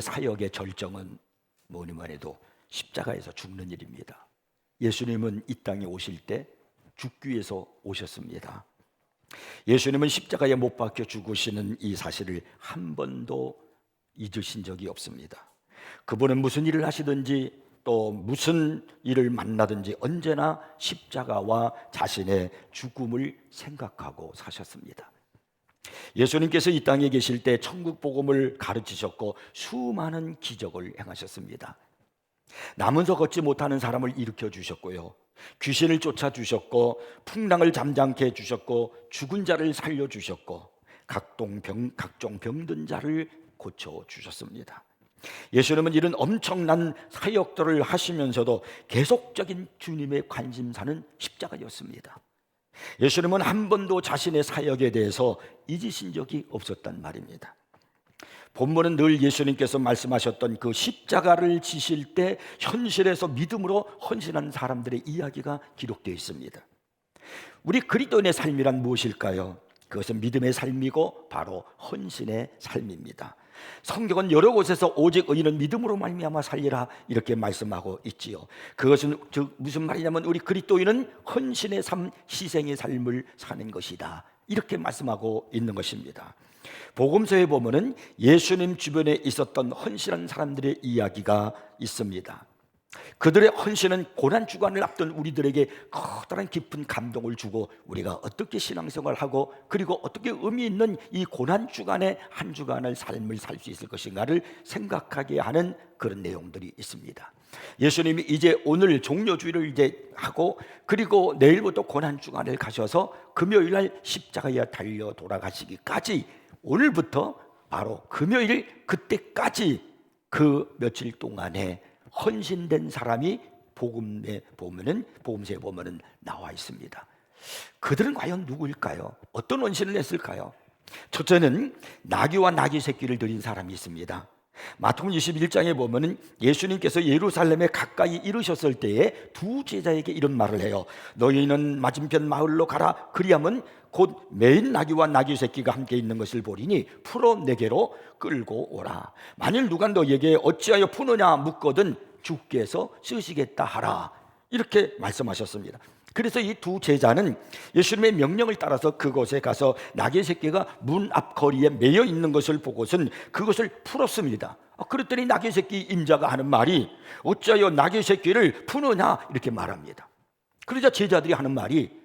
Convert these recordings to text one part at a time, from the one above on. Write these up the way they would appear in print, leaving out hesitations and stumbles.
사역의 절정은 뭐니 뭐니 해도 십자가에서 죽는 일입니다. 예수님은 이 땅에 오실 때 죽기 위해서 오셨습니다. 예수님은 십자가에 못 박혀 죽으시는 이 사실을 한 번도 잊으신 적이 없습니다. 그분은 무슨 일을 하시든지 또 무슨 일을 만나든지 언제나 십자가와 자신의 죽음을 생각하고 사셨습니다. 예수님께서 이 땅에 계실 때 천국 복음을 가르치셨고 수많은 기적을 행하셨습니다. 남은서 걷지 못하는 사람을 일으켜 주셨고요, 귀신을 쫓아 주셨고, 풍랑을 잠잠케 해주셨고, 죽은 자를 살려 주셨고, 각종 병든 자를 고쳐 주셨습니다. 예수님은 이런 엄청난 사역들을 하시면서도 계속적인 주님의 관심사는 십자가였습니다. 예수님은 한 번도 자신의 사역에 대해서 잊으신 적이 없었단 말입니다. 본문은 늘 예수님께서 말씀하셨던 그 십자가를 지실 때 현실에서 믿음으로 헌신한 사람들의 이야기가 기록되어 있습니다. 우리 그리스도인의 삶이란 무엇일까요? 그것은 믿음의 삶이고 바로 헌신의 삶입니다. 성경은 여러 곳에서 오직 의인은 믿음으로 말미암아 살리라 이렇게 말씀하고 있지요. 그것은 즉 무슨 말이냐면 우리 그리스도인은 헌신의 삶, 희생의 삶을 사는 것이다 이렇게 말씀하고 있는 것입니다. 복음서에 보면은 예수님 주변에 있었던 헌신한 사람들의 이야기가 있습니다. 그들의 헌신은 고난주간을 앞둔 우리들에게 커다란 깊은 감동을 주고 우리가 어떻게 신앙생활을 하고 그리고 어떻게 의미 있는 이 고난주간의 한 주간을 삶을 살 수 있을 것인가를 생각하게 하는 그런 내용들이 있습니다. 예수님이 이제 오늘 종료주의를 이제 하고 그리고 내일부터 고난주간을 가셔서 금요일날 십자가에 달려 돌아가시기까지 오늘부터 바로 금요일 그때까지 그 며칠 동안에 헌신된 사람이 복음서에 보면은 나와 있습니다. 그들은 과연 누구일까요? 어떤 헌신을 했을까요? 첫째는 나귀와 나귀 새끼를 드린 사람이 있습니다. 마태복음 21장에 보면은 예수님께서 예루살렘에 가까이 이르셨을 때에 두 제자에게 이런 말을 해요. 너희는 맞은편 마을로 가라. 그리하면 곧 매인 나귀와 나귀 새끼가 함께 있는 것을 보리니 풀어 내게로 끌고 오라. 만일 누가 너에게 어찌하여 푸느냐 묻거든 주께서 쓰시겠다 하라. 이렇게 말씀하셨습니다. 그래서 이 두 제자는 예수님의 명령을 따라서 그곳에 가서 나귀 새끼가 문 앞 거리에 매여 있는 것을 보고선 그것을 풀었습니다. 그랬더니 나귀 새끼 임자가 하는 말이 어찌하여 나귀 새끼를 푸느냐 이렇게 말합니다. 그러자 제자들이 하는 말이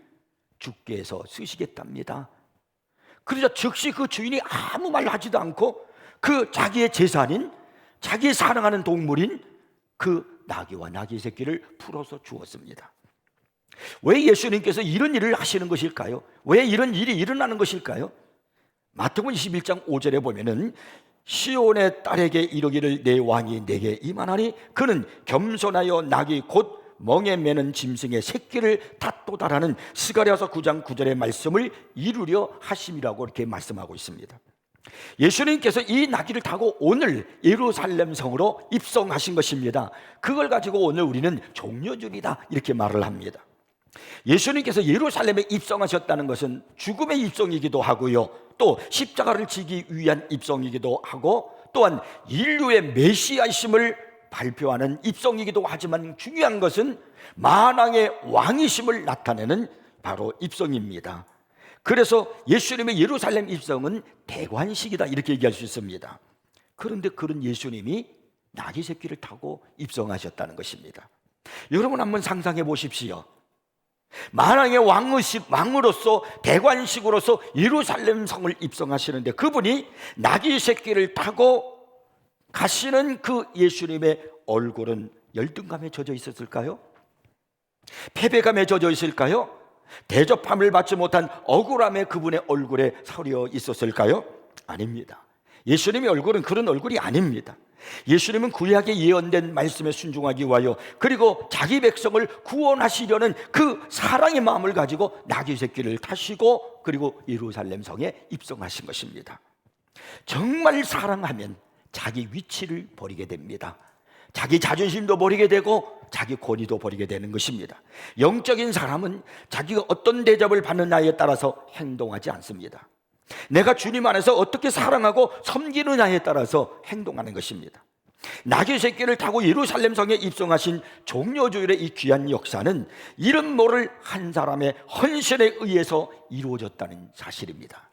주께서 쓰시겠답니다. 그러자 즉시 그 주인이 아무 말 하지도 않고 그 자기의 재산인 자기의 사랑하는 동물인 그 나귀와 나귀 새끼를 풀어서 주었습니다. 왜 예수님께서 이런 일을 하시는 것일까요? 왜 이런 일이 일어나는 것일까요? 마태복음 21장 5절에 보면은 시온의 딸에게 이르기를 내 왕이 내게 임하나니 그는 겸손하여 나귀 곧 멍에 매는 짐승의 새끼를 탓도다라는 스가랴서 9장 9절의 말씀을 이루려 하심이라고 이렇게 말씀하고 있습니다. 예수님께서 이 나귀를 타고 오늘 예루살렘 성으로 입성하신 것입니다. 그걸 가지고 오늘 우리는 종려주일이다 이렇게 말을 합니다. 예수님께서 예루살렘에 입성하셨다는 것은 죽음의 입성이기도 하고요, 또 십자가를 지기 위한 입성이기도 하고 또한 인류의 메시아이심을 발표하는 입성이기도 하지만 중요한 것은 만왕의 왕이심을 나타내는 바로 입성입니다. 그래서 예수님의 예루살렘 입성은 대관식이다 이렇게 얘기할 수 있습니다. 그런데 그런 예수님이 나귀 새끼를 타고 입성하셨다는 것입니다. 여러분 한번 상상해 보십시오. 만왕의 왕으로서 대관식으로서 예루살렘 성을 입성하시는데 그분이 나귀 새끼를 타고 가시는 그 예수님의 얼굴은 열등감에 젖어 있었을까요? 패배감에 젖어 있을까요? 대접함을 받지 못한 억울함에 그분의 얼굴에 서려 있었을까요? 아닙니다. 예수님의 얼굴은 그런 얼굴이 아닙니다. 예수님은 구약에 예언된 말씀에 순종하기 위하여 그리고 자기 백성을 구원하시려는 그 사랑의 마음을 가지고 나귀 새끼를 타시고 그리고 예루살렘 성에 입성하신 것입니다. 정말 사랑하면 자기 위치를 버리게 됩니다. 자기 자존심도 버리게 되고 자기 권위도 버리게 되는 것입니다. 영적인 사람은 자기가 어떤 대접을 받느냐에 따라서 행동하지 않습니다. 내가 주님 안에서 어떻게 사랑하고 섬기느냐에 따라서 행동하는 것입니다. 나귀 새끼를 타고 예루살렘 성에 입성하신 종려주일의 이 귀한 역사는 이름 모를 한 사람의 헌신에 의해서 이루어졌다는 사실입니다.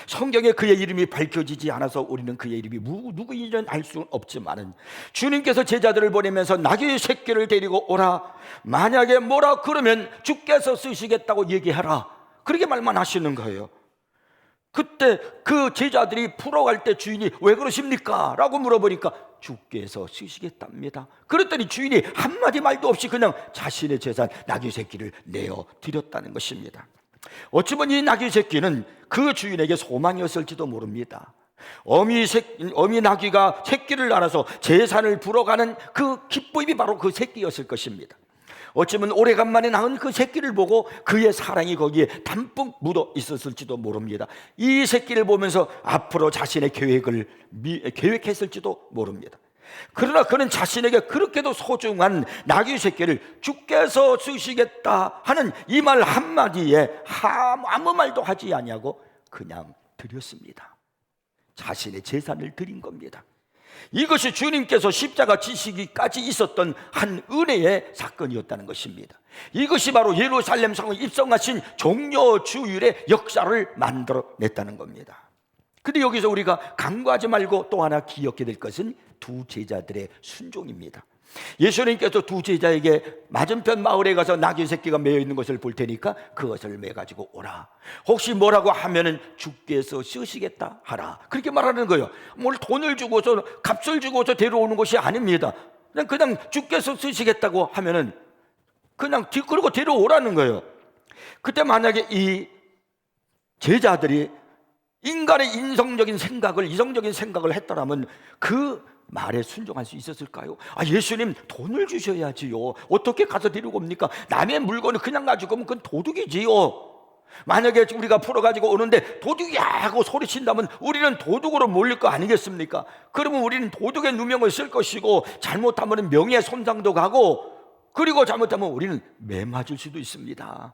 성경에 그의 이름이 밝혀지지 않아서 우리는 그의 이름이 누구인지는 알 수는 없지만, 주님께서 제자들을 보내면서 나귀 새끼를 데리고 오라, 만약에 뭐라 그러면 주께서 쓰시겠다고 얘기하라, 그렇게 말만 하시는 거예요. 그때 그 제자들이 풀어갈 때 주인이 왜 그러십니까? 라고 물어보니까 주께서 쓰시겠답니다. 그랬더니 주인이 한마디 말도 없이 그냥 자신의 재산 나귀 새끼를 내어 드렸다는 것입니다. 어찌 보면 이 나귀 새끼는 그 주인에게 소망이었을지도 모릅니다. 어미 나귀가 새끼를 낳아서 재산을 불어가는 그 기쁨이 바로 그 새끼였을 것입니다. 어쩌면 오래간만에 낳은 그 새끼를 보고 그의 사랑이 거기에 담뿍 묻어 있었을지도 모릅니다. 이 새끼를 보면서 앞으로 자신의 계획을 계획했을지도 모릅니다. 그러나 그는 자신에게 그렇게도 소중한 나귀 새끼를 주께서 쓰시겠다 하는 이 말 한마디에 아무 말도 하지 아니하고 그냥 드렸습니다. 자신의 재산을 드린 겁니다. 이것이 주님께서 십자가 지시기까지 있었던 한 은혜의 사건이었다는 것입니다. 이것이 바로 예루살렘 성에 입성하신 종려주일의 역사를 만들어냈다는 겁니다. 근데 여기서 우리가 간과하지 말고 또 하나 기억해야 될 것은 두 제자들의 순종입니다. 예수님께서 두 제자에게 맞은편 마을에 가서 나귀 새끼가 매여 있는 것을 볼 테니까 그것을 매 가지고 오라. 혹시 뭐라고 하면은 주께서 쓰시겠다 하라. 그렇게 말하는 거예요. 뭘 돈을 주고서 값을 주고서 데려오는 것이 아닙니다. 그냥 주께서 쓰시겠다고 하면은 그냥 그러고 데려오라는 거예요. 그때 만약에 이 제자들이 인간의 이성적인 생각을 했더라면 그 말에 순종할 수 있었을까요? 예수님 돈을 주셔야지요. 어떻게 가서 데리고 옵니까? 남의 물건을 그냥 가지고 오면 그건 도둑이지요. 만약에 우리가 풀어가지고 오는데 도둑이야 하고 소리친다면 우리는 도둑으로 몰릴 거 아니겠습니까? 그러면 우리는 도둑의 누명을 쓸 것이고, 잘못하면 명예 손상도 가고, 그리고 잘못하면 우리는 매 맞을 수도 있습니다.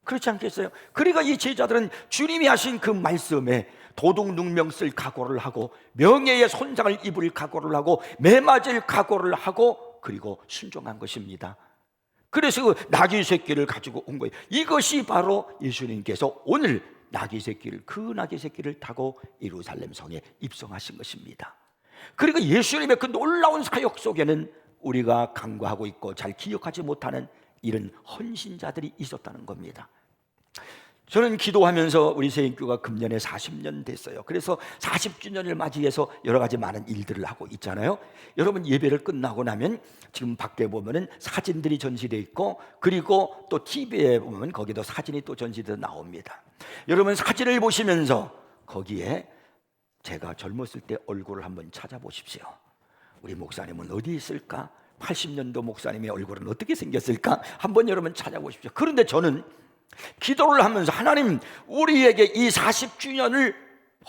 그렇지 않겠어요? 그러니까 이 제자들은 주님이 하신 그 말씀에 도둑 누명 쓸 각오를 하고, 명예의 손상을 입을 각오를 하고, 매 맞을 각오를 하고, 그리고 순종한 것입니다. 그래서 그 나귀 새끼를 가지고 온 거예요. 이것이 바로 예수님께서 오늘 그 나귀 새끼를 타고 예루살렘 성에 입성하신 것입니다. 그리고 예수님의 그 놀라운 사역 속에는 우리가 간과하고 있고 잘 기억하지 못하는 이런 헌신자들이 있었다는 겁니다. 저는 기도하면서 우리 세인교가 금년에 40년 됐어요. 그래서 40주년을 맞이해서 여러 가지 많은 일들을 하고 있잖아요. 여러분, 예배를 끝나고 나면 지금 밖에 보면은 사진들이 전시되어 있고, 그리고 또 TV에 보면 거기도 사진이 또 전시되어 나옵니다. 여러분, 사진을 보시면서 거기에 제가 젊었을 때 얼굴을 한번 찾아보십시오. 우리 목사님은 어디 있을까? 80년도 목사님의 얼굴은 어떻게 생겼을까? 한번 여러분 찾아보십시오. 그런데 저는 기도를 하면서, 하나님, 우리에게 이 40주년을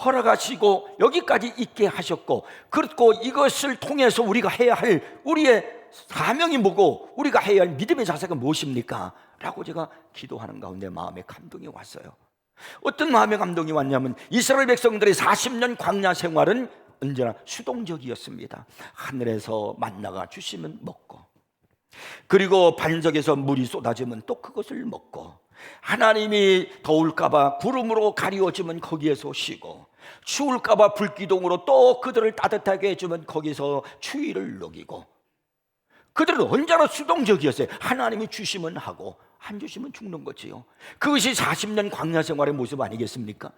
허락하시고 여기까지 있게 하셨고, 그리고 이것을 통해서 우리가 해야 할 우리의 사명이 뭐고 우리가 해야 할 믿음의 자세가 무엇입니까? 라고 제가 기도하는 가운데 마음에 감동이 왔어요. 어떤 마음의 감동이 왔냐면, 이스라엘 백성들의 40년 광야 생활은 언제나 수동적이었습니다. 하늘에서 만나가 주시면 먹고, 그리고 반석에서 물이 쏟아지면 또 그것을 먹고, 하나님이 더울까봐 구름으로 가리워지면 거기에서 쉬고, 추울까봐 불기둥으로 또 그들을 따뜻하게 해주면 거기서 추위를 녹이고, 그들은 언제나 수동적이었어요. 하나님이 주시면 하고 안 주시면 죽는 거지요. 그것이 40년 광야 생활의 모습 아니겠습니까?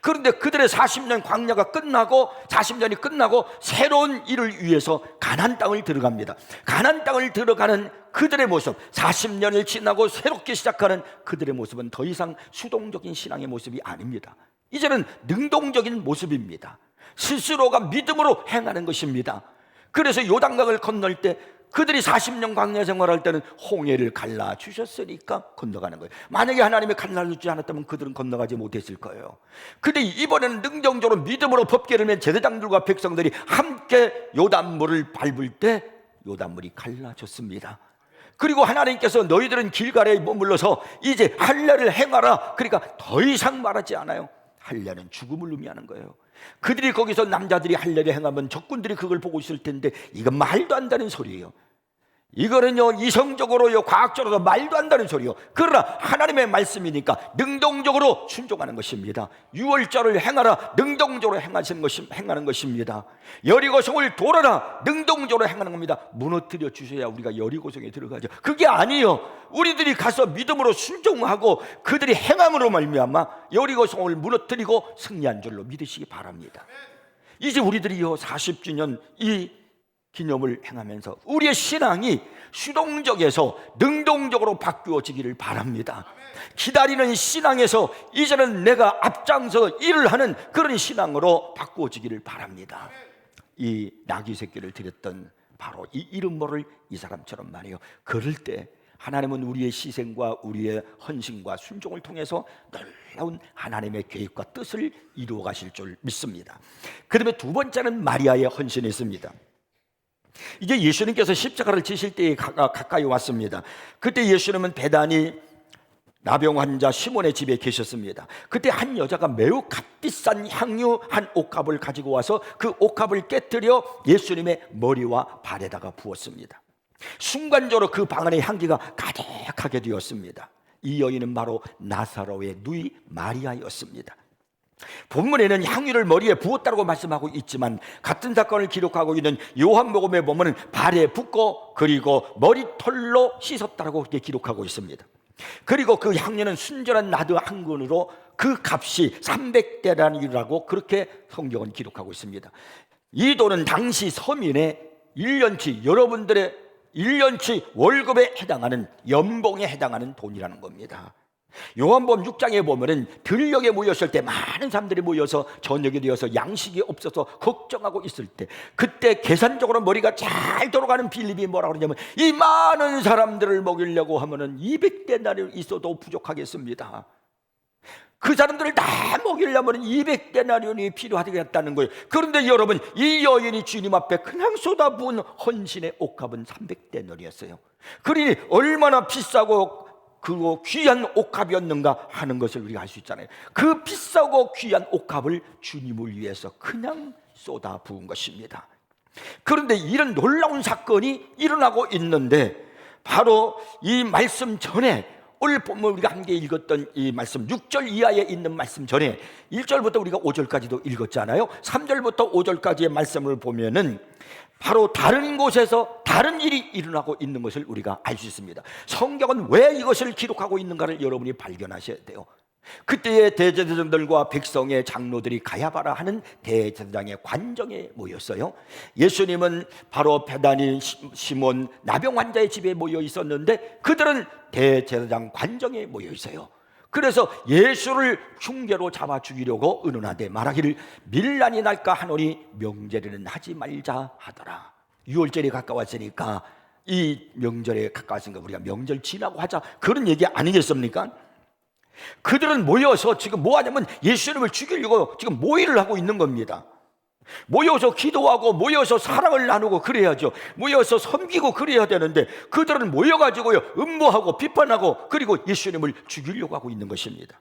그런데 그들의 40년 광야가 끝나고, 40년이 끝나고 새로운 일을 위해서 가나안 땅을 들어갑니다. 가나안 땅을 들어가는 그들의 모습, 40년을 지나고 새롭게 시작하는 그들의 모습은 더 이상 수동적인 신앙의 모습이 아닙니다. 이제는 능동적인 모습입니다. 스스로가 믿음으로 행하는 것입니다. 그래서 요단강을 건널 때 그들이 40년 광야 생활할 때는 홍해를 갈라주셨으니까 건너가는 거예요. 만약에 하나님이 갈라주지 않았다면 그들은 건너가지 못했을 거예요. 근데 이번에는 능동적으로 믿음으로 법궤를 맨 제사장들과 백성들이 함께 요단물을 밟을 때 요단물이 갈라졌습니다. 그리고 하나님께서 너희들은 길갈에 머물러서 이제 할례를 행하라, 그러니까 더 이상 말하지 않아요. 할례는 죽음을 의미하는 거예요. 그들이 거기서 남자들이 할례를 행하면 적군들이 그걸 보고 있을 텐데 이건 말도 안 되는 소리예요. 이거는요, 이성적으로요, 과학적으로 말도 안 되는 소리요. 그러나 하나님의 말씀이니까 능동적으로 순종하는 것입니다. 유월절을 행하라, 능동적으로 행하는 것입니다. 여리고성을 돌아라, 능동적으로 행하는 겁니다. 무너뜨려 주셔야 우리가 여리고성에 들어가죠. 그게 아니요, 우리들이 가서 믿음으로 순종하고 그들이 행함으로 말미암아 여리고성을 무너뜨리고 승리한 줄로 믿으시기 바랍니다. 이제 우리들이요, 40주년 이 기념을 행하면서 우리의 신앙이 수동적에서 능동적으로 바뀌어지기를 바랍니다. 기다리는 신앙에서 이제는 내가 앞장서 일을 하는 그런 신앙으로 바꾸어지기를 바랍니다. 이 나귀 새끼를 드렸던 바로 이 이름 모를 이 사람처럼 말이에요. 그럴 때 하나님은 우리의 희생과 우리의 헌신과 순종을 통해서 놀라운 하나님의 계획과 뜻을 이루어 가실 줄 믿습니다. 그 다음에 두 번째는 마리아의 헌신이었습니다. 이제 예수님께서 십자가를 지실 때에 가까이 왔습니다. 그때 예수님은 배단이 나병 환자 시몬의 집에 계셨습니다. 그때 한 여자가 매우 값비싼 향유 한 옥합을 가지고 와서 그 옥합을 깨뜨려 예수님의 머리와 발에다가 부었습니다. 순간적으로 그 방 안의 향기가 가득하게 되었습니다. 이 여인은 바로 나사로의 누이 마리아였습니다. 본문에는 향유를 머리에 부었다고 말씀하고 있지만 같은 사건을 기록하고 있는 요한복음에 보면 발에 붓고 그리고 머리털로 씻었다고 그렇게 기록하고 있습니다. 그리고 그 향유는 순전한 나드 한 근으로 그 값이 300데나리온이라고 그렇게 성경은 기록하고 있습니다. 이 돈은 당시 서민의 1년치, 여러분들의 1년치 월급에 해당하는, 연봉에 해당하는 돈이라는 겁니다. 요한복음 6장에 보면은 들녘에 모였을 때 많은 사람들이 모여서 저녁이 되어서 양식이 없어서 걱정하고 있을 때, 그때 계산적으로 머리가 잘 돌아가는 빌립이 뭐라고 그러냐면, 이 많은 사람들을 먹이려고 하면은 200데나리온 있어도 부족하겠습니다. 그 사람들을 다 먹이려면 200데나리온이 필요하겠다는 거예요. 그런데 여러분, 이 여인이 주님 앞에 그냥 쏟아부은 헌신의 옥합은 300데나리온이었어요. 그러니 얼마나 비싸고 그 귀한 옥합이었는가 하는 것을 우리가 알 수 있잖아요. 그 비싸고 귀한 옥합을 주님을 위해서 그냥 쏟아 부은 것입니다. 그런데 이런 놀라운 사건이 일어나고 있는데, 바로 이 말씀 전에, 오늘 본문 우리가 함께 읽었던 이 말씀 6절 이하에 있는 말씀 전에 1절부터 우리가 5절까지도 읽었잖아요. 3절부터 5절까지의 말씀을 보면은 바로 다른 곳에서 다른 일이 일어나고 있는 것을 우리가 알 수 있습니다. 성경은 왜 이것을 기록하고 있는가를 여러분이 발견하셔야 돼요. 그때의 대제사장들과 백성의 장로들이 가야바라 하는 대제사장의 관정에 모였어요. 예수님은 바로 베다니 시몬 나병 환자의 집에 모여 있었는데 그들은 대제사장 관정에 모여 있어요. 그래서 예수를 흉계로 잡아 죽이려고 의논하되 말하기를 밀란이 날까 하노니 명절에는 하지 말자 하더라. 6월절이 가까웠으니까, 이 명절에 가까웠으니까 우리가 명절 지나고 하자, 그런 얘기 아니겠습니까? 그들은 모여서 지금 뭐 하냐면 예수님을 죽이려고 지금 모의를 하고 있는 겁니다. 모여서 기도하고 모여서 사랑을 나누고 그래야죠. 모여서 섬기고 그래야 되는데 그들은 모여가지고요 음모하고 비판하고 그리고 예수님을 죽이려고 하고 있는 것입니다.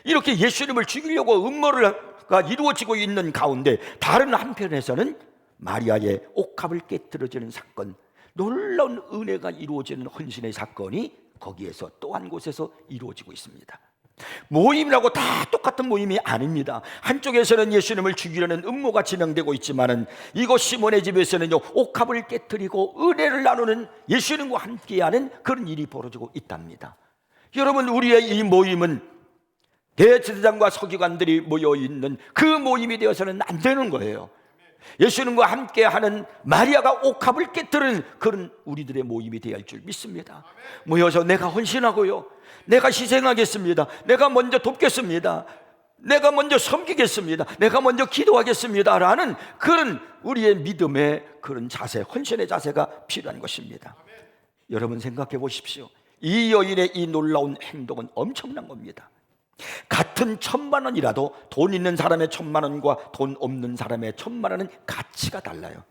이렇게 예수님을 죽이려고 음모가 이루어지고 있는 가운데 다른 한편에서는 마리아의 옥합을 깨뜨려지는 사건, 놀라운 은혜가 이루어지는 헌신의 사건이 거기에서 또 한 곳에서 이루어지고 있습니다. 모임이라고 다 똑같은 모임이 아닙니다. 한쪽에서는 예수님을 죽이려는 음모가 진행되고 있지만은 이곳 시몬의 집에서는요 옥합을 깨뜨리고 은혜를 나누는, 예수님과 함께하는 그런 일이 벌어지고 있답니다. 여러분, 우리의 이 모임은 대제사장과 서기관들이 모여있는 그 모임이 되어서는 안 되는 거예요. 예수님과 함께하는 마리아가 옥합을 깨뜨리는 그런 우리들의 모임이 되어야 할 줄 믿습니다. 모여서 내가 헌신하고요, 내가 희생하겠습니다, 내가 먼저 돕겠습니다, 내가 먼저 섬기겠습니다, 내가 먼저 기도하겠습니다 라는 그런 우리의 믿음의 그런 자세, 헌신의 자세가 필요한 것입니다. 여러분 생각해 보십시오. 이 여인의 이 놀라운 행동은 엄청난 겁니다. 같은 1,000,000원이라도 돈 있는 사람의 1,000,000원과 돈 없는 사람의 1,000,000원은 가치가 달라요.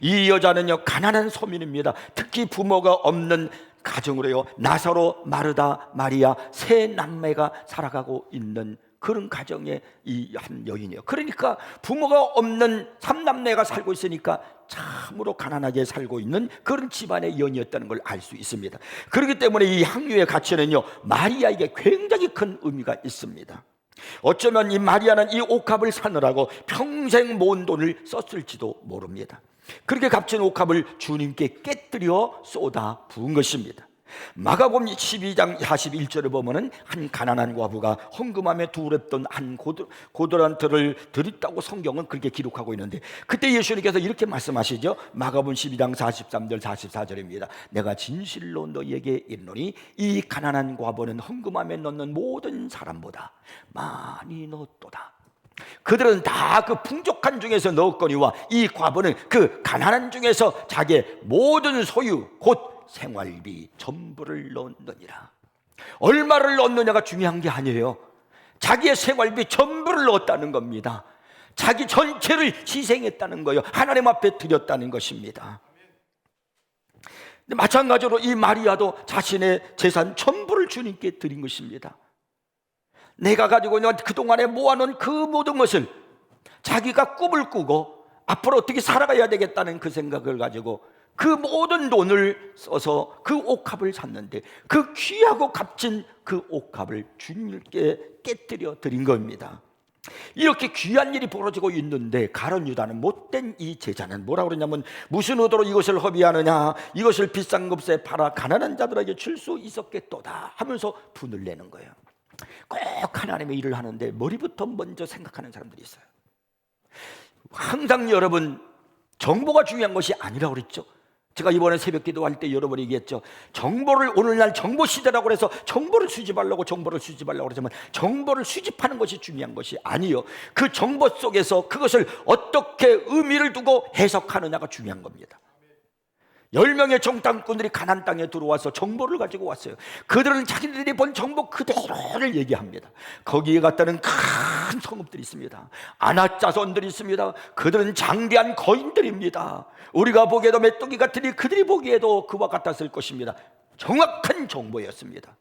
이 여자는요 가난한 서민입니다. 특히 부모가 없는 가정으로요 나사로, 마르다, 마리아 세 남매가 살아가고 있는 그런 가정의 이 한 여인이에요. 그러니까 부모가 없는 삼남매가 살고 있으니까 참으로 가난하게 살고 있는 그런 집안의 여인이었다는 걸 알 수 있습니다. 그렇기 때문에 이 향유의 가치는요, 마리아에게 굉장히 큰 의미가 있습니다. 어쩌면 이 마리아는 이 옥합을 사느라고 평생 모은 돈을 썼을지도 모릅니다. 그렇게 값진 옥합을 주님께 깨뜨려 쏟아 부은 것입니다. 마가복음 12장 41절에 보면은 한 가난한 과부가 헌금함에 두렵던 한 고도란트를 드렸다고 성경은 그렇게 기록하고 있는데, 그때 예수님께서 이렇게 말씀하시죠. 마가복음 12장 43절 44절입니다. 내가 진실로 너희에게 이르노니 이 가난한 과부는 헌금함에 넣는 모든 사람보다 많이 넣었도다. 그들은 다 그 풍족한 중에서 넣었거니와 이 과부는 그 가난한 중에서 자기의 모든 소유 곧 생활비 전부를 넣었느니라. 얼마를 넣느냐가 중요한 게 아니에요. 자기의 생활비 전부를 넣었다는 겁니다. 자기 전체를 희생했다는 거예요. 하나님 앞에 드렸다는 것입니다. 마찬가지로 이 마리아도 자신의 재산 전부를 주님께 드린 것입니다. 내가 가지고 있는 그동안에 모아놓은 그 모든 것을, 자기가 꿈을 꾸고 앞으로 어떻게 살아가야 되겠다는 그 생각을 가지고 그 모든 돈을 써서 그 옥합을 샀는데, 그 귀하고 값진 그 옥합을 주님께 깨뜨려 드린 겁니다. 이렇게 귀한 일이 벌어지고 있는데 가룟 유다는, 못된 이 제자는 뭐라 그러냐면, 무슨 의도로 이것을 허비하느냐, 이것을 비싼 값에 팔아 가난한 자들에게 줄 수 있었겠도다 하면서 분을 내는 거예요. 꼭 하나님의 일을 하는데 머리부터 먼저 생각하는 사람들이 있어요. 항상 여러분, 정보가 중요한 것이 아니라고 그랬죠. 제가 이번에 새벽 기도할 때 여러 번 얘기했죠. 정보를, 오늘날 정보 시대라고 해서 정보를 수집하려고 그러지만 정보를 수집하는 것이 중요한 것이 아니요, 그 정보 속에서 그것을 어떻게 의미를 두고 해석하느냐가 중요한 겁니다. 10명의 정탐꾼들이 가나안 땅에 들어와서 정보를 가지고 왔어요. 그들은 자기들이 본 정보 그대로를 얘기합니다. 거기에 갔다는 큰 성읍들이 있습니다. 아낙 자손들이 있습니다. 그들은 장대한 거인들입니다. 우리가 보기에도 메뚜기 같으니 그들이 보기에도 그와 같았을 것입니다. 정확한 정보였습니다.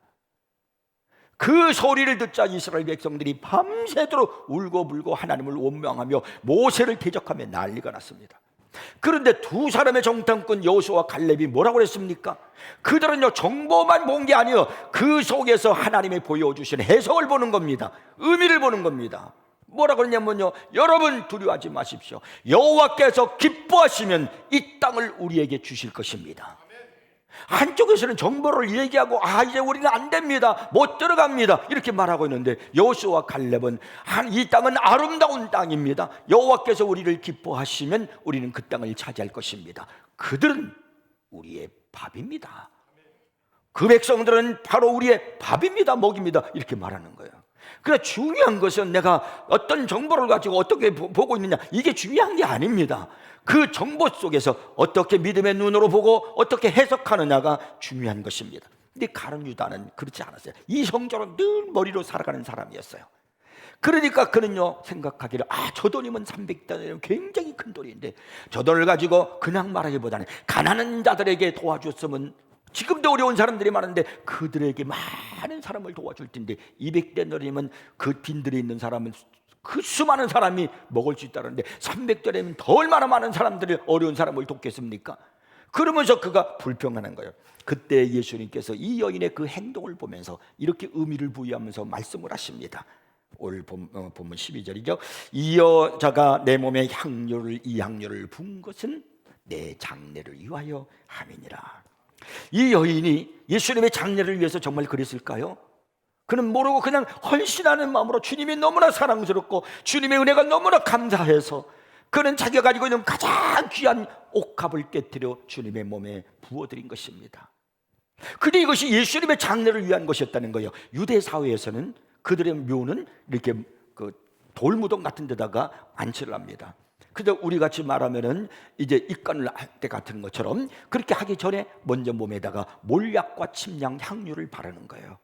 그 소리를 듣자 이스라엘 백성들이 밤새도록 울고불고 하나님을 원망하며 모세를 대적하며 난리가 났습니다. 그런데 두 사람의 정탐꾼 여호수아와 칼렙이 뭐라고 그랬습니까? 그들은요, 정보만 본 게 아니에요. 그 속에서 하나님이 보여주신 해석을 보는 겁니다. 의미를 보는 겁니다. 뭐라고 그러냐면요, 여러분 두려워하지 마십시오. 여호와께서 기뻐하시면 이 땅을 우리에게 주실 것입니다. 한쪽에서는 정보를 얘기하고, 이제 우리는 안 됩니다, 못 들어갑니다, 이렇게 말하고 있는데, 여호수아와 칼렙은 이 땅은 아름다운 땅입니다. 여호와께서 우리를 기뻐하시면 우리는 그 땅을 차지할 것입니다. 그들은 우리의 밥입니다. 그 백성들은 바로 우리의 밥입니다, 먹입니다, 이렇게 말하는 거예요. 그래, 중요한 것은 내가 어떤 정보를 가지고 어떻게 보고 있느냐, 이게 중요한 게 아닙니다. 그 정보 속에서 어떻게 믿음의 눈으로 보고 어떻게 해석하느냐가 중요한 것입니다. 근데 가룟 유다는 그렇지 않았어요. 이성적으로 늘 머리로 살아가는 사람이었어요. 그러니까 그는요, 생각하기를, 저 돈이면 300단이면 굉장히 큰 돈인데 저 돈을 가지고 그냥 말하기보다는 가난한 자들에게 도와줬으면, 지금도 어려운 사람들이 많은데 그들에게 많은 사람을 도와줄 텐데 200데나리면 그 빈들에 있는 사람은, 그 수많은 사람이 먹을 수 있다는데 300데나리면 더 얼마나 많은 사람들이, 어려운 사람을 돕겠습니까? 그러면서 그가 불평하는 거예요. 그때 예수님께서 이 여인의 그 행동을 보면서 이렇게 의미를 부여하면서 말씀을 하십니다. 오늘 본문 12절이죠. 이 여자가 내 몸에 이 향료를 부은 것은 내 장례를 위하여 함이니라. 이 여인이 예수님의 장례를 위해서 정말 그랬을까요? 그는 모르고 그냥 헌신하는 마음으로, 주님이 너무나 사랑스럽고 주님의 은혜가 너무나 감사해서 그는 자기가 가지고 있는 가장 귀한 옥합을 깨뜨려 주님의 몸에 부어드린 것입니다. 근데 이것이 예수님의 장례를 위한 것이었다는 거예요. 유대 사회에서는 그들의 묘는 이렇게 그 돌무덤 같은 데다가 안치를 합니다. 그래서 우리 같이 말하면은 이제 입간을 할 때 같은 것처럼 그렇게 하기 전에 먼저 몸에다가 몰약과 침향, 향유를 바르는 거예요.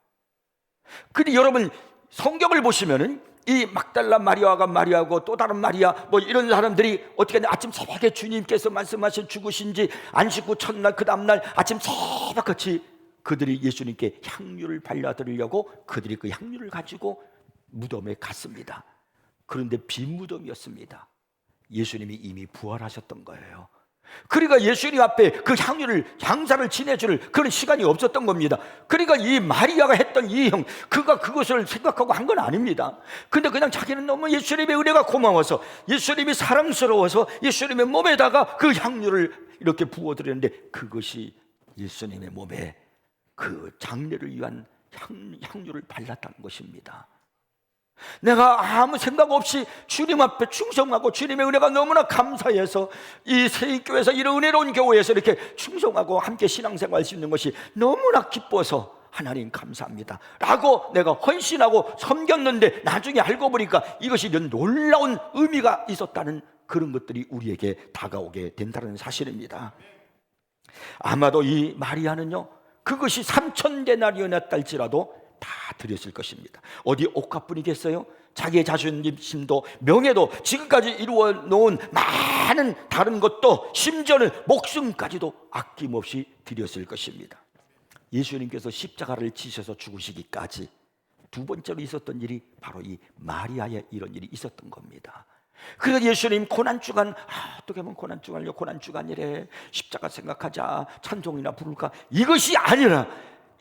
근데 여러분, 성경을 보시면은 이 막달라 마리아가 마리아고 또 다른 마리아 뭐 이런 사람들이 어떻게 아침 새벽에 주님께서 말씀하신 죽으신지 안식구 첫날 그 다음날 아침 새벽같이 그들이 예수님께 향유를 발라드리려고 그들이 그 향유를 가지고 무덤에 갔습니다. 그런데 빈 무덤이었습니다. 예수님이 이미 부활하셨던 거예요. 그러니까 예수님 앞에 그 향사를 지내줄 그런 시간이 없었던 겁니다. 그러니까 이 마리아가 했던 이 형, 그가 그것을 생각하고 한 건 아닙니다. 근데 그냥 자기는 너무 예수님의 은혜가 고마워서, 예수님이 사랑스러워서 예수님의 몸에다가 그 향유를 이렇게 부어드렸는데, 그것이 예수님의 몸에 그 장례를 위한 향유를 발랐다는 것입니다. 내가 아무 생각 없이 주님 앞에 충성하고 주님의 은혜가 너무나 감사해서 이 세익교회에서 이런 은혜로운 교회에서 이렇게 충성하고 함께 신앙생활 할 수 있는 것이 너무나 기뻐서 하나님 감사합니다 라고 내가 헌신하고 섬겼는데, 나중에 알고 보니까 이것이 이런 놀라운 의미가 있었다는 그런 것들이 우리에게 다가오게 된다는 사실입니다. 아마도 이 마리아는요, 그것이 3,000데나리온이었다 할지라도 다 드렸을 것입니다. 어디 옷값뿐이겠어요? 자기의 자존심도 명예도 지금까지 이루어 놓은 많은 다른 것도, 심지어는 목숨까지도 아낌없이 드렸을 것입니다. 예수님께서 십자가를 지셔서 죽으시기까지 두 번째로 있었던 일이 바로 이 마리아의 이런 일이 있었던 겁니다. 그래서 예수님 고난주간, 어떻게 하면 고난주간이래, 십자가 생각하자, 찬송이나 부를까, 이것이 아니라,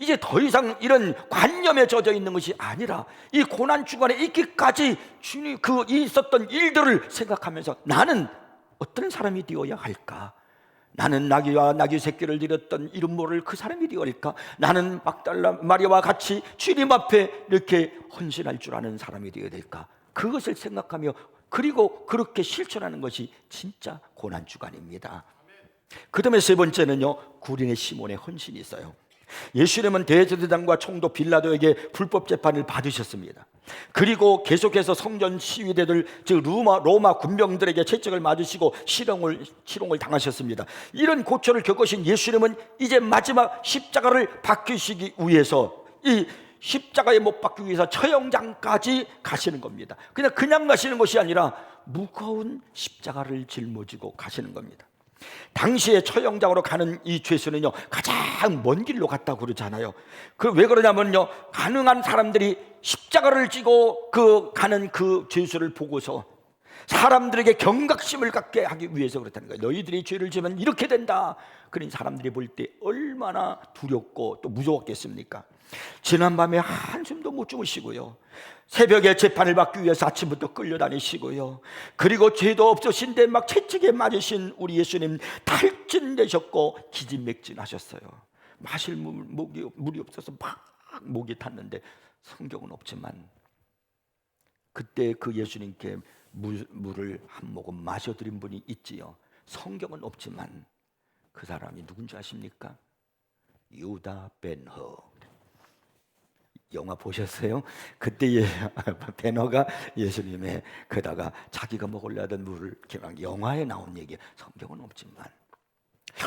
이제 더 이상 이런 관념에 젖어 있는 것이 아니라, 이 고난주간에 있기까지 주님 그 있었던 일들을 생각하면서 나는 어떤 사람이 되어야 할까? 나는 나귀와 나귀 새끼를 드렸던 이름 모를 그 사람이 되어야 할까? 나는 막달라 마리아와 같이 주님 앞에 이렇게 헌신할 줄 아는 사람이 되어야 될까? 그것을 생각하며, 그리고 그렇게 실천하는 것이 진짜 고난주간입니다. 그 다음에 세 번째는요, 구린의 시몬의 헌신이 있어요. 예수님은 대제사장과 총독 빌라도에게 불법 재판을 받으셨습니다. 그리고 계속해서 성전 시위대들, 즉 로마 군병들에게 채찍을 맞으시고 실형을 당하셨습니다. 이런 고초를 겪으신 예수님은 이제 마지막 십자가를 박히시기 위해서, 이 십자가에 못 박히기 위해서 처형장까지 가시는 겁니다. 그냥 가시는 것이 아니라 무거운 십자가를 짊어지고 가시는 겁니다. 당시에 처형장으로 가는 이 죄수는요, 가장 먼 길로 갔다고 그러잖아요. 왜 그러냐면요, 가능한 사람들이 십자가를 지고 가는 그 죄수를 보고서 사람들에게 경각심을 갖게 하기 위해서 그렇다는 거예요. 너희들이 죄를 지면 이렇게 된다. 그런 사람들이 볼 때 얼마나 두렵고 또 무서웠겠습니까? 지난밤에 한숨도 못 주무시고요, 새벽에 재판을 받기 위해서 아침부터 끌려다니시고요, 그리고 죄도 없으신데 막 채찍에 맞으신 우리 예수님 탈진되셨고 기진맥진하셨어요. 마실 물이 없어서 막 목이 탔는데, 성경은 없지만 그때 그 예수님께 물을 한 모금 마셔드린 분이 있지요. 성경은 없지만 그 사람이 누군지 아십니까? 유다 벤허. 영화 보셨어요? 그때 베너가 예수님의 그다가 자기가 먹으려 하던 물을 그냥 영화에 나온 얘기예요. 성경은 없지만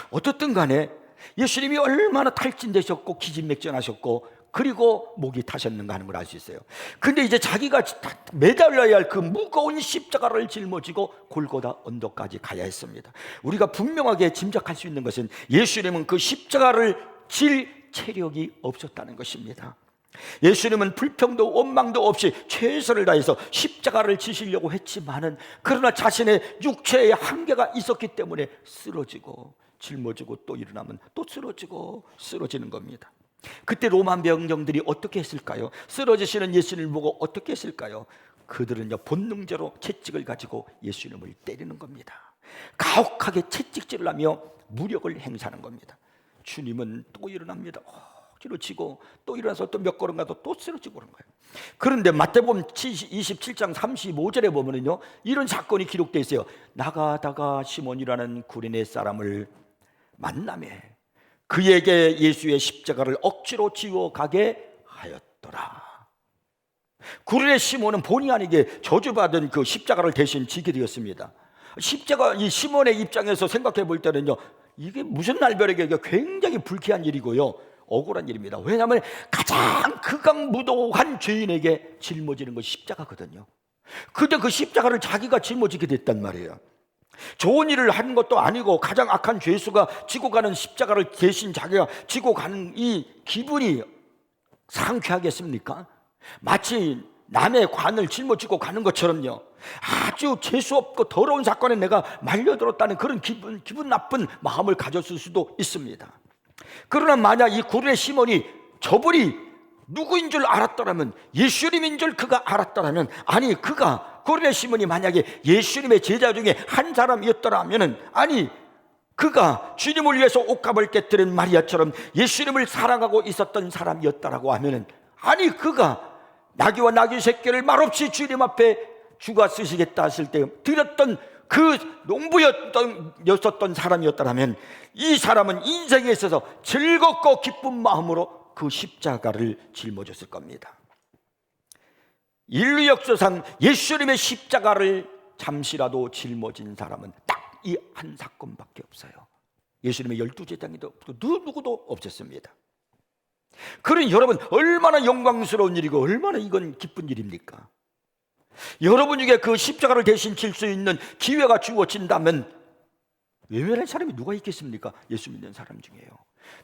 어떻든 간에 예수님이 얼마나 탈진되셨고 기진맥진하셨고 그리고 목이 타셨는가 하는 걸 알 수 있어요. 근데 이제 자기가 매달려야 할 그 무거운 십자가를 짊어지고 골고다 언덕까지 가야 했습니다. 우리가 분명하게 짐작할 수 있는 것은 예수님은 그 십자가를 질 체력이 없었다는 것입니다. 예수님은 불평도 원망도 없이 최선을 다해서 십자가를 지시려고 했지만은, 그러나 자신의 육체의 한계가 있었기 때문에 쓰러지고 짊어지고 또 일어나면 또 쓰러지는 겁니다. 그때 로마 병정들이 어떻게 했을까요? 쓰러지시는 예수님을 보고 어떻게 했을까요? 그들은요, 본능적으로 채찍을 가지고 예수님을 때리는 겁니다. 가혹하게 채찍질을 하며 무력을 행사하는 겁니다. 주님은 또 일어납니다. 치고 또 일어나서 또 몇 걸음 가도 또 쓰러지고 그런 거예요. 그런데 마태복음 27장 35절에 보면은요, 이런 사건이 기록되어 있어요. 나가다가 시몬이라는 구레네 사람을 만나매 그에게 예수의 십자가를 억지로 지워 가게 하였더라. 구레네 시몬은 본의 아니게 저주받은 그 십자가를 대신 지게 되었습니다. 이 시몬의 입장에서 생각해 볼 때는요, 이게 무슨 날벼락이에요. 이게 굉장히 불쾌한 일이고요, 억울한 일입니다. 왜냐하면 가장 극악무도한 죄인에게 짊어지는 것이 십자가거든요. 근데 그 십자가를 자기가 짊어지게 됐단 말이에요. 좋은 일을 한 것도 아니고 가장 악한 죄수가 지고 가는 십자가를 대신 자기가 지고 가는 이 기분이 상쾌하겠습니까? 마치 남의 관을 짊어지고 가는 것처럼요, 아주 재수없고 더러운 사건에 내가 말려들었다는 그런 기분 나쁜 마음을 가졌을 수도 있습니다. 그러나 만약 이 구린의 시몬이 저분이 누구인 줄 알았더라면, 예수님인 줄 그가 알았더라면, 아니 그가 구린의 시몬이 만약에 예수님의 제자 중에 한 사람이었더라면, 아니 그가 주님을 위해서 옷값을 깨뜨린 마리아처럼 예수님을 사랑하고 있었던 사람이었다라고 하면은, 아니 그가 나귀와 나귀 새끼를 말없이 주님 앞에 주가 쓰시겠다 하실 때 드렸던 그 농부였던 사람이었다면, 이 사람은 인생에 있어서 즐겁고 기쁜 마음으로 그 십자가를 짊어졌을 겁니다. 인류 역사상 예수님의 십자가를 잠시라도 짊어진 사람은 딱 이 한 사건밖에 없어요. 예수님의 12제자도 누구도 없었습니다. 그러니 여러분, 얼마나 영광스러운 일이고 얼마나 이건 기쁜 일입니까? 여러분 중에 그 십자가를 대신 질 수 있는 기회가 주어진다면 외면할 사람이 누가 있겠습니까? 예수 믿는 사람 중에요.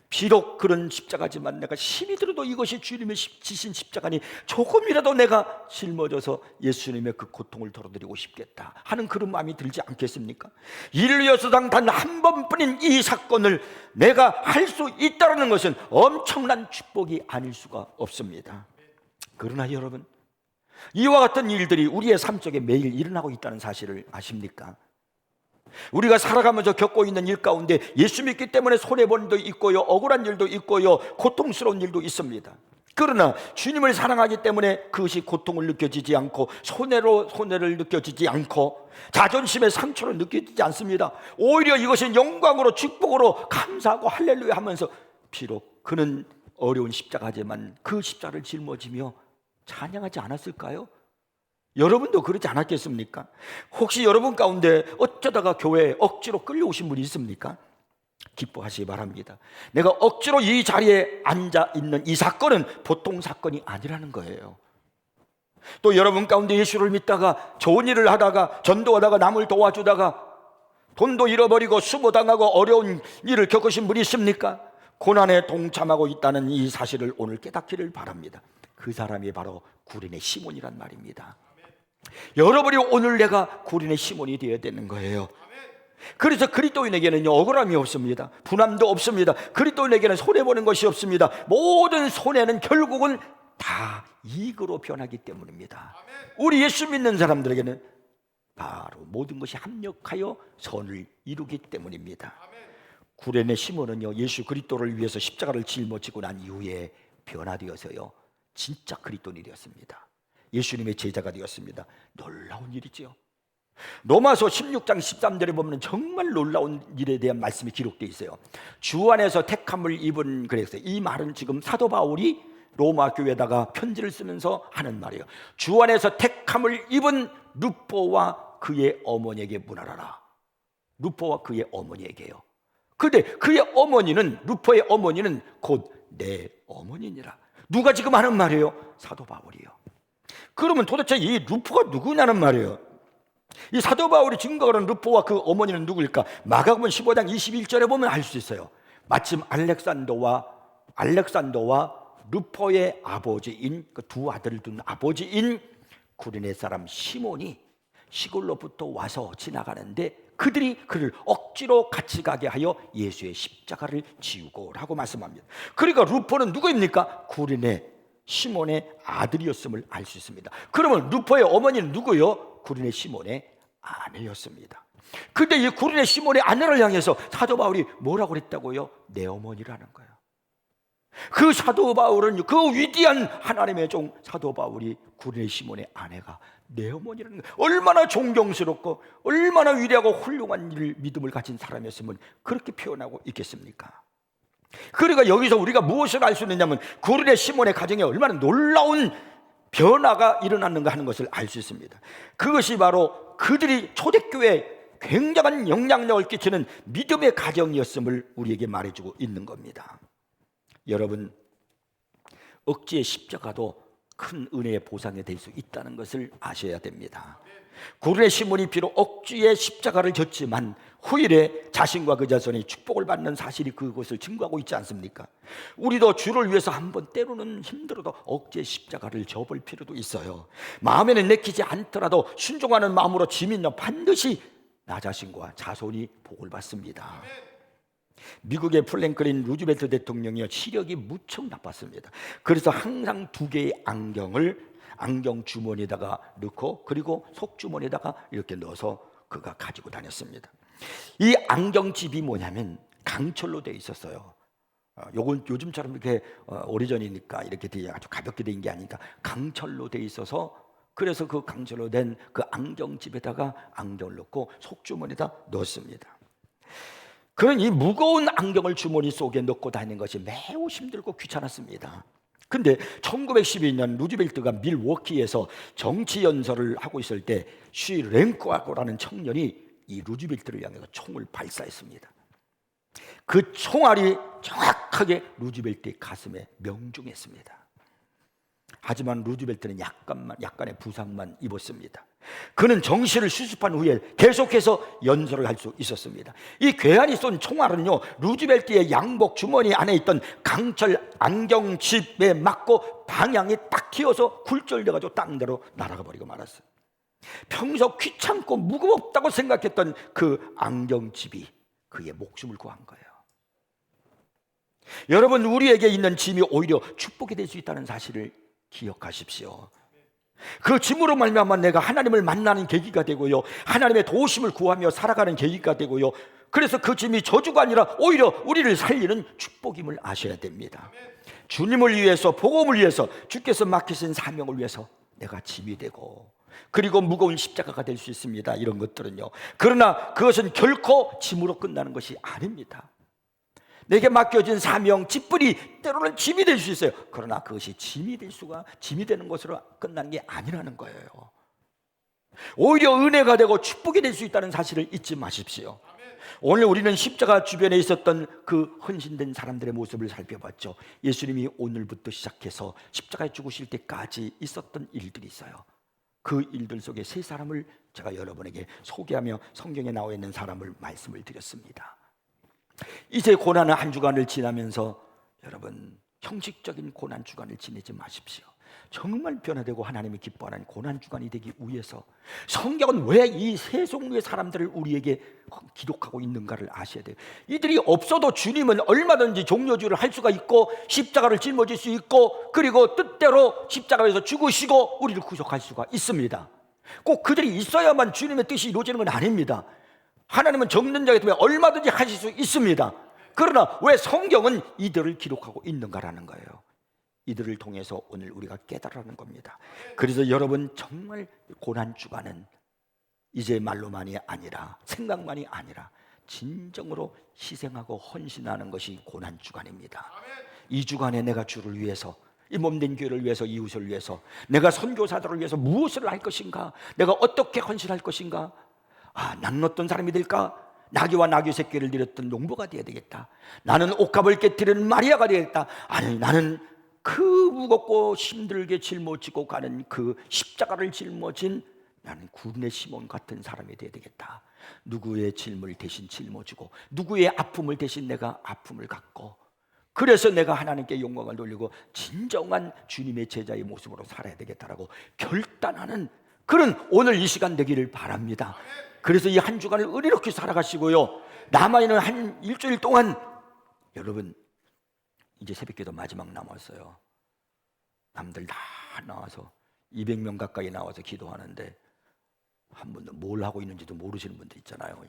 비록 그런 십자가지만 내가 힘이 들어도 이것이 주님의 지신 십자가니 조금이라도 내가 짊어져서 예수님의 그 고통을 덜어드리고 싶겠다 하는 그런 마음이 들지 않겠습니까? 인류 역사상 단 한 번뿐인 이 사건을 내가 할 수 있다는 것은 엄청난 축복이 아닐 수가 없습니다. 그러나 여러분, 이와 같은 일들이 우리의 삶 속에 매일 일어나고 있다는 사실을 아십니까? 우리가 살아가면서 겪고 있는 일 가운데 예수 믿기 때문에 손해본 일도 있고요, 억울한 일도 있고요, 고통스러운 일도 있습니다. 그러나 주님을 사랑하기 때문에 그것이 고통을 느껴지지 않고 손해를 느껴지지 않고 자존심의 상처를 느껴지지 않습니다. 오히려 이것은 영광으로 축복으로 감사하고 할렐루야 하면서, 비록 그는 어려운 십자가지만 그 십자가를 짊어지며 찬양하지 않았을까요? 여러분도 그러지 않았겠습니까? 혹시 여러분 가운데 어쩌다가 교회에 억지로 끌려오신 분이 있습니까? 기뻐하시기 바랍니다. 내가 억지로 이 자리에 앉아 있는 이 사건은 보통 사건이 아니라는 거예요. 또 여러분 가운데 예수를 믿다가 좋은 일을 하다가 전도하다가 남을 도와주다가 돈도 잃어버리고 수모당하고 어려운 일을 겪으신 분이 있습니까? 고난에 동참하고 있다는 이 사실을 오늘 깨닫기를 바랍니다. 그 사람이 바로 구린의 시몬이란 말입니다. 여러분이 오늘 내가 구린의 시몬이 되어야 되는 거예요. 그래서 그리스도인에게는요, 억울함이 없습니다. 분함도 없습니다. 그리스도인에게는 손해보는 것이 없습니다. 모든 손해는 결국은 다 이익으로 변하기 때문입니다. 우리 예수 믿는 사람들에게는 바로 모든 것이 합력하여 선을 이루기 때문입니다. 구린의 시몬은요, 예수 그리스도를 위해서 십자가를 짊어지고 난 이후에 변화되어서요, 진짜 그리스도인이 되었습니다. 예수님의 제자가 되었습니다. 놀라운 일이지요. 로마서 16장 13절에 보면 정말 놀라운 일에 대한 말씀이 기록되어 있어요. 주 안에서 택함을 입은, 그래서 이 말은 지금 사도 바울이 로마 교회에다가 편지를 쓰면서 하는 말이에요. 주 안에서 택함을 입은 루포와 그의 어머니에게 문하라라. 루포와 그의 어머니에게요. 근데 그의 어머니는, 루포의 어머니는 곧 내 어머니니라. 누가 지금 하는 말이에요? 사도 바울이요. 그러면 도대체 이 루포가 누구냐는 말이에요. 이 사도 바울이 증거하는 루포와 그 어머니는 누구일까? 마가복음 15장 21절에 보면 알 수 있어요. 마침 알렉산더와 루포의 아버지인, 그 두 아들을 둔 아버지인 구리네 사람 시몬이 시골로부터 와서 지나가는데 그들이 그를 억지로 같이 가게 하여 예수의 십자가를 지우고라고 말씀합니다. 그러니까 루포는 누구입니까? 구리네 시몬의 아들이었음을 알 수 있습니다. 그러면 루포의 어머니는 누구요? 구리네 시몬의 아내였습니다. 근데 이 구리네 시몬의 아내를 향해서 사도 바울이 뭐라고 그랬다고요? 내 어머니라는 거예요. 그 사도 바울은, 그 위대한 하나님의 종 사도 바울이 구리네 시몬의 아내가 내 어머니라는 거예요. 얼마나 존경스럽고 얼마나 위대하고 훌륭한 믿음을 가진 사람이었으면 그렇게 표현하고 있겠습니까? 그러니까 여기서 우리가 무엇을 알 수 있느냐면 구리네 시몬의 가정에 얼마나 놀라운 변화가 일어났는가 하는 것을 알 수 있습니다. 그것이 바로 그들이 초대교회에 굉장한 영향력을 끼치는 믿음의 가정이었음을 우리에게 말해주고 있는 겁니다. 여러분, 억지의 십자가도 큰 은혜의 보상이 될 수 있다는 것을 아셔야 됩니다. 구른의 시몬이 비록 억지의 십자가를 졌지만 후일에 자신과 그 자손이 축복을 받는 사실이 그것을 증거하고 있지 않습니까? 우리도 주를 위해서 한번 때로는 힘들어도 억지의 십자가를 져볼 필요도 있어요. 마음에는 내키지 않더라도 순종하는 마음으로 지면요 반드시 나 자신과 자손이 복을 받습니다. 미국의 프랭클린 루즈벨트 대통령이요 시력이 무척 나빴습니다. 그래서 항상 2개의 안경 주머니에다가 넣고 그리고 속주머니에다가 이렇게 넣어서 그가 가지고 다녔습니다. 이 안경집이 뭐냐면 강철로 되어 있었어요. 요건 요즘처럼 이렇게 오래전이니까 이렇게 아주 가볍게 된 게 아니니까 강철로 되어 있어서 그래서 그 강철로 된 그 안경집에다가 안경을 넣고 속주머니에다 넣었습니다. 그는 이 무거운 안경을 주머니 속에 넣고 다니는 것이 매우 힘들고 귀찮았습니다. 근데 1912년 루즈벨트가 밀워키에서 정치 연설을 하고 있을 때 쉬 랭크와고라는 청년이 이 루즈벨트를 향해서 총을 발사했습니다. 그 총알이 정확하게 루즈벨트의 가슴에 명중했습니다. 하지만 루즈벨트는 약간의 부상만 입었습니다. 그는 정신을 수습한 후에 계속해서 연설을 할 수 있었습니다. 이 괴한이 쏜 총알은요 루즈벨트의 양복 주머니 안에 있던 강철 안경집에 맞고 방향이 딱 튀어서 굴절돼가지고 딴 데로 날아가 버리고 말았어요. 평소 귀찮고 무겁다고 생각했던 그 안경집이 그의 목숨을 구한 거예요. 여러분, 우리에게 있는 짐이 오히려 축복이 될 수 있다는 사실을 기억하십시오. 그 짐으로 말미암아 내가 하나님을 만나는 계기가 되고요, 하나님의 도우심을 구하며 살아가는 계기가 되고요, 그래서 그 짐이 저주가 아니라 오히려 우리를 살리는 축복임을 아셔야 됩니다. 주님을 위해서, 복음을 위해서, 주께서 맡기신 사명을 위해서 내가 짐이 되고 그리고 무거운 십자가가 될 수 있습니다. 이런 것들은요. 그러나 그것은 결코 짐으로 끝나는 것이 아닙니다. 내게 맡겨진 사명, 직분이 때로는 짐이 될 수 있어요. 그러나 그것이 짐이 되는 것으로 끝나는 게 아니라는 거예요. 오히려 은혜가 되고 축복이 될 수 있다는 사실을 잊지 마십시오. 오늘 우리는 십자가 주변에 있었던 그 헌신된 사람들의 모습을 살펴봤죠. 예수님이 오늘부터 시작해서 십자가에 죽으실 때까지 있었던 일들이 있어요. 그 일들 속에 세 사람을 제가 여러분에게 소개하며 성경에 나와 있는 사람을 말씀을 드렸습니다. 이제 고난의 한 주간을 지나면서 여러분, 형식적인 고난 주간을 지내지 마십시오. 정말 변화되고 하나님이 기뻐하는 고난 주간이 되기 위해서 성경은 왜 이 세 종류의 사람들을 우리에게 기록하고 있는가를 아셔야 돼요. 이들이 없어도 주님은 얼마든지 종려주의를 할 수가 있고 십자가를 짊어질 수 있고 그리고 뜻대로 십자가에서 죽으시고 우리를 구속할 수가 있습니다. 꼭 그들이 있어야만 주님의 뜻이 이루어지는 건 아닙니다. 하나님은 적는 자이기 때문에 얼마든지 하실 수 있습니다. 그러나 왜 성경은 이들을 기록하고 있는가라는 거예요. 이들을 통해서 오늘 우리가 깨달아가는 겁니다. 그래서 여러분, 정말 고난주간은 이제 말로만이 아니라 생각만이 아니라 진정으로 희생하고 헌신하는 것이 고난주간입니다. 이 주간에 내가 주를 위해서, 이 몸된 교회를 위해서, 이웃을 위해서, 내가 선교사들을 위해서 무엇을 할 것인가, 내가 어떻게 헌신할 것인가, 낚였던 사람이 될까? 나귀와 나귀 새끼를 드렸던 농부가 되어야 되겠다. 나는 옥합을 깨뜨리는 마리아가 되겠다. 아니, 나는 그 무겁고 힘들게 짊어지고 가는 그 십자가를 짊어진 나는 구른의 시몬 같은 사람이 되어야 되겠다. 누구의 짐을 대신 짊어지고 누구의 아픔을 대신 내가 아픔을 갖고, 그래서 내가 하나님께 영광을 돌리고 진정한 주님의 제자의 모습으로 살아야 되겠다라고 결단하는 그런 오늘 이 시간 되기를 바랍니다. 그래서 이 한 주간을 의리롭게 살아가시고요, 남아있는 한 일주일 동안 여러분, 이제 새벽기도 마지막 남았어요. 남들 다 나와서 200명 가까이 나와서 기도하는데 한 분도 뭘 하고 있는지도 모르시는 분들 있잖아요.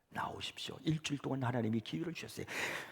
나오십시오. 일주일 동안 하나님이 기회를 주셨어요.